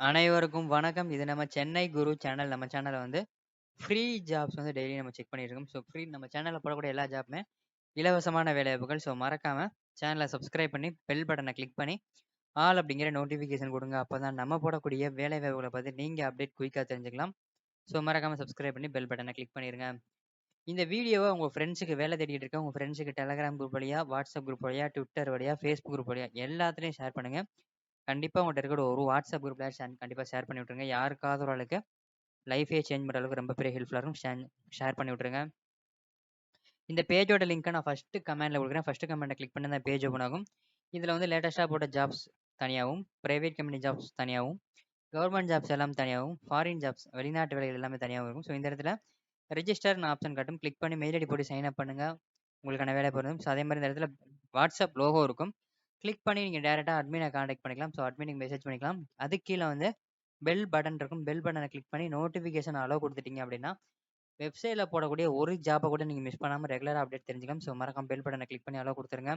அனைவருக்கும் வணக்கம். இது நம்ம சென்னை குரு சேனல். நம்ம சேனல்ல வந்து ஃப்ரீ ஜாப்ஸ் வந்து டெய்லி நம்ம செக் பண்ணிட்டு இருக்கோம். ஸோ ஃப்ரீ நம்ம சேனல்ல போடக்கூடிய எல்லா ஜாப்புமே இலவசமான வேலைவாய்ப்புகள். ஸோ மறக்காம சேனலை சப்ஸ்கிரைப் பண்ணி பெல் பட்டனை கிளிக் பண்ணி ஆல் அப்படிங்கிற நோட்டிஃபிகேஷன் கொடுங்க. அப்பதான் நம்ம போடக்கூடிய வேலைவாய்ப்புகளை பத்தி நீங்க அப்டேட் குயிக்கா தெரிஞ்சுக்கலாம். ஸோ மறக்காம சப்ஸ்கிரைப் பண்ணி பெல் பட்டனை கிளிக் பண்ணிருங்க. இந்த வீடியோவை உங்க ஃப்ரெண்ட்ஸுக்கு வேலை தேடிட்டு இருக்க உங்க ஃப்ரெண்ட்ஸுக்கு டெலகிராம் குரூப் வழியா, வாட்ஸ்அப் குரூப் வழியா, ட்விட்டர் வழியா, ஃபேஸ்புக் குரூப் வழியா எல்லாத்துலயும் ஷேர் பண்ணுங்க. கண்டிப்பா உங்கள்ட்ட இருக்கிற ஒரு வாட்ஸ்அப் குரூப்ல கண்டிப்பா ஷேர் பண்ணி விட்டுருங்க. யாருக்காவது ஒரு ஆளுக்கு லைஃபே சேஞ்ச் பண்ணுற அளவுக்கு ரொம்ப பெரிய ஹெல்ப்ஃபுல்லாக இருக்கும். ஷேர் பண்ணி விட்ருங்க. இந்த பேஜோட லிங்க்கை நான் ஃபஸ்ட்டு கமெண்ட்டில் கொடுக்குறேன். ஃபஸ்ட்டு கமெண்ட்டை கிளிக் பண்ணி அந்த பேஜ் ஓப்பன் ஆகும். இதில் வந்து லேட்டஸ்ட்டாக போட்ட ஜாப்ஸ் தனியாகவும், ப்ரைவேட் கம்பெனி ஜாப்ஸ் தனியாகவும், கவர்மெண்ட் ஜாப்ஸ் எல்லாம் தனியாகவும், ஃபாரின் ஜாப்ஸ் வெளிநாட்டு வேலைகள் எல்லாமே தனியாகவும் இருக்கும். ஸோ இந்த இடத்துல ரெஜிஸ்டர்னு ஆப்ஷன் காட்டும். கிளிக் பண்ணி மெயில் ஐடி போட்டு சைன் அப் பண்ணுங்கள். உங்களுக்கான வேலை போகிறதும். ஸோ அதே மாதிரி இந்த இடத்துல வாட்ஸ்அப் லோகோ இருக்கும். கிளிக் பண்ணி நீங்கள் டேரெக்டாக அட்மினை காண்டாக்ட் பண்ணிக்கலாம். ஸோ அட்மினுக்கு மெசேஜ் பண்ணிக்கலாம். அதுக்கு கீழே வந்து பெல் பட்டன் இருக்கும். பெல் பட்டனை கிளிக் பண்ணி நோட்டிஃபிகேஷன் அலோ கொடுத்துட்டீங்க அப்படின்னா வெப்சைட்டில் போடக்கூடிய ஒரு ஜாப்பை கூட நீங்கள் மிஸ் பண்ணாமல் ரெகுலராக அப்டேட் தெரிஞ்சுக்கலாம். ஸோ மறக்காம பெல் பட்டனை கிளிக் பண்ணி அலோ கொடுத்துருங்க.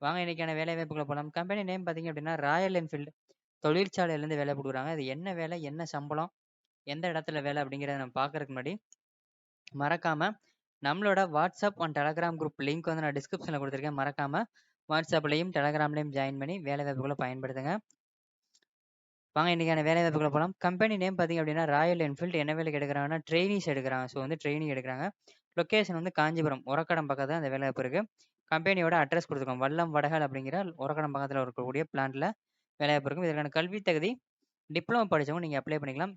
வாங்க இன்னைக்கான வேலை வாய்ப்புகளை போகலாம். கம்பெனி நேம் பார்த்தீங்க அப்படின்னா ராயல் என்ஃபீல்டு தொழிற்சாலையிலேருந்து வேலை கொடுக்குறாங்க. அது என்ன வேலை, என்ன சம்பளம், எந்த இடத்துல வேலை அப்படிங்கிறத நம்ம பார்க்கறதுக்கு முன்னாடி மறக்காம நம்மளோட WhatsApp and Telegram group link வந்து நான் டிஸ்கிரிப்ஷனில் கொடுத்துருக்கேன். மறக்காம வாட்ஸ்அப்லையும் டெலகிராம்லையும் ஜாயின் பண்ணி வேலை வாய்ப்புகளை பயன்படுத்துங்க. வாங்க இன்னைக்கான வேலை வாய்ப்புகளை போகலாம். கம்பெனி நேம் பார்த்தீங்க அப்படின்னா ராயல் என்ஃபீல்டு. என்ன வேலைக்கு எடுக்கிறாங்கன்னா ட்ரெயினிஸ் எடுக்கிறாங்க. ஸோ வந்து ட்ரெயினிங் எடுக்கிறாங்க. லொக்கேஷன் வந்து காஞ்சிபுரம் உரக்கடம் பக்கத்தில் அந்த வேலை வாய்ப்பு இருக்குது. கம்பெனியோட அட்ரஸ் கொடுத்துருக்கோம். வல்லம் வடகால் அப்படிங்கிற உரக்கடம் பக்கத்தில் இருக்கக்கூடிய பிளான்ட்டில் வேலை வாய்ப்பு இருக்கும். இதற்கான கல்வி தகுதி டிப்ளமோ படித்தவங்க நீங்கள் அப்ளை பண்ணிக்கலாம்.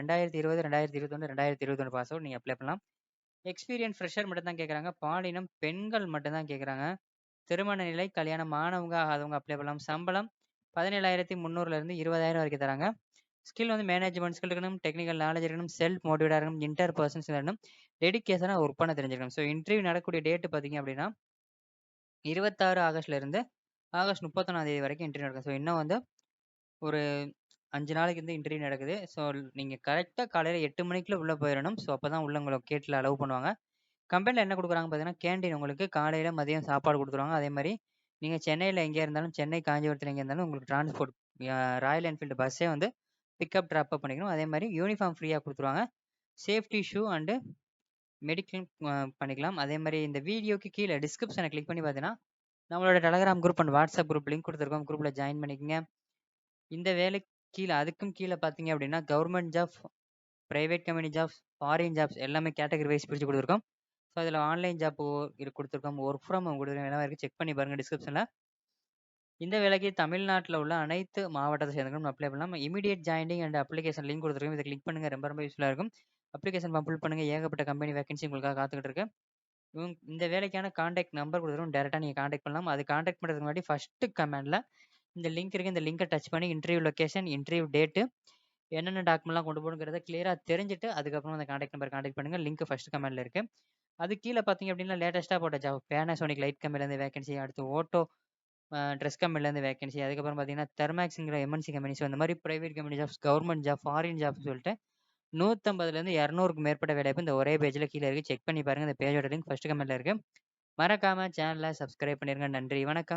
2020, 2021, 2021 பாஸ் அவுட் நீங்கள் அப்ளை பண்ணலாம். எக்ஸ்பீரியன்ஸ் ஃப்ரெஷர் மட்டும் தான் கேட்குறாங்க. பாலினம் பெண்கள் மட்டும் தான் கேட்குறாங்க. திருமண நிலை கல்யாணம் ஆனவங்க ஆகாதவங்க அப்ளை பண்ணலாம். சம்பளம் 17,300 20,000 வரைக்கும் தராங்க. ஸ்கில் வந்து மேனேஜ்மெண்ட் ஸ்கில் இருக்கணும், டெக்னிக்கல் நாலேஜ் இருக்கணும், செல்ஃப் மோட்டிவேட்டாக இருக்கணும், இன்டர் பர்சன்ஸ் இருக்கணும், டெடிக்கேஷனாக ஒர்க் பண்ண தெரிஞ்சிருக்கணும். ஸோ இன்டர்வியூ நடக்கக்கூடிய டேட்டு பார்த்தீங்க அப்படின்னா 26 ஆகஸ்ட்லேருந்து ஆகஸ்ட் 31 வரைக்கும் இன்டர்வியூ நடக்கும். ஸோ இன்னும் வந்து ஒரு 5 நாளைக்கு வந்து இன்டர்வியூ நடக்குது. ஸோ நீங்கள் கரெக்டாக காலையில் 8 மணிக்குள்ளே உள்ளே போயிடணும். ஸோ அப்போ தான் உள்ள உங்களை கேட்டில் அலோவ் பண்ணுவாங்க. கம்பெனியில் என்ன கொடுக்குறாங்க பார்த்தீங்கன்னா கேண்டீன் உங்களுக்கு காலையில் மதியம் சாப்பாடு கொடுத்துருவாங்க. அதே மாதிரி நீங்கள் சென்னையில் எங்கே இருந்தாலும் சென்னை காஞ்சிபுரத்தில் எங்கே இருந்தாலும் உங்களுக்கு டிரான்ஸ்போர்ட் ராயல் என்ஃபீல்டு பஸ்ஸே வந்து பிக்கப் ட்ராப் அப் பண்ணிக்கணும். அதே மாதிரி யூனிஃபார்ம் ஃப்ரீயாக கொடுத்துருவாங்க. சேஃப்டி ஷூ அண்டு மெடிக்கல் பண்ணிக்கலாம். அதே மாதிரி இந்த வீடியோக்கு கீழே டிஸ்கிரிப்ஷனை கிளிக் பண்ணி பார்த்தீங்கன்னா நம்மளோட Telegram group and WhatsApp group link கொடுத்துருக்கோம். குரூப்பில் ஜாயின் பண்ணிக்கோங்க. இந்த வேலைக்கு கீழே அதுக்கும் கீழே பார்த்தீங்க அப்படின்னா government job, private company jobs, foreign jobs எல்லாமே கேட்டகரி வைஸ் பிரித்து கொடுத்துருக்கோம். ஸோ அதில் ஆன்லைன் ஜாப் கொடுத்துருக்கோம். ஒர்க் ஃப்ரம் ஹோம் கொடுத்துருக்கோம். எல்லாம் இருக்குது. செக் பண்ணி பாருங்கள் டிஸ்கிரிப்ஷனில். இந்த வேலைக்கு தமிழ்நாட்டில் உள்ள அனைத்து மாவட்டத்தை சேர்ந்தவங்களும் அப்ளை பண்ணலாம். Immediate joining and application link கொடுத்துருக்கோம். இதை கிளிக் பண்ணுங்கள். ரொம்ப ரொம்ப யூஸ்ஃபுல்லாக இருக்கும். அப்ளிகேஷன் ஃபில் பண்ணுங்கள். ஏகப்பட்ட கம்பெனி வேகன்சி உங்களுக்காக காத்துக்கிட்டு இருக்கு. இந்த வேலைக்கான காண்டாக்ட் நம்பர் கொடுத்துருக்கோம். டேரெக்டாக நீங்கள் காண்டாக்ட் பண்ணலாம். அது காண்டாக்ட் பண்ணுறதுக்கு முன்னாடி ஃபஸ்ட்டு கமெண்டில் இந்த லிங்க் இருக்குது. இந்த லிங்கை டச் பண்ணி இன்டர்வியூ லொக்கேஷன், இன்டர்வியூ டேட்டு, என்னென்ன டாக்குமெண்ட்லாம் கொண்டு போகணுங்கிறத கிளியராக தெரிஞ்சுட்டு அதுக்கப்புறம் அந்த காண்டாக்ட் நம்பர் காண்டாக்ட் பண்ணுங்கள். லிங்க் ஃபஸ்ட் கமெண்டில் இருக்குது. அது கீழே பார்த்தீங்க அப்படின்னா லேட்டஸ்ட்டாக போட்ட ஜாப் பேனாசோனிக் லைட் கம்பெனிலேருந்து வேகன்சி, அடுத்து ஓட்டோ ட்ரெஸ் கம்பெனிலேருந்து வேகன்சி, அதுக்கப்புறம் பார்த்தீங்கன்னா தெர்மேக்ஸுங்கிற எம்என்சி கம்பெனி. ஸோ இந்த மாதிரி private company jobs, government job, foreign ஜாப்னு சொல்லிட்டு 150லேருந்து 200க்கு மேற்பட்ட வேலைவாய்ப்பு இந்த ஒரே பேஜில் கீழே இருக்குது. செக் பண்ணி பாருங்கள். இந்த பேஜோட லிங்க் ஃபஸ்ட் கமெண்ட்டில் இருக்குது. மறக்காமல் சேனலை சப்ஸ்கிரைப் பண்ணிடுங்க. நன்றி, வணக்கம்.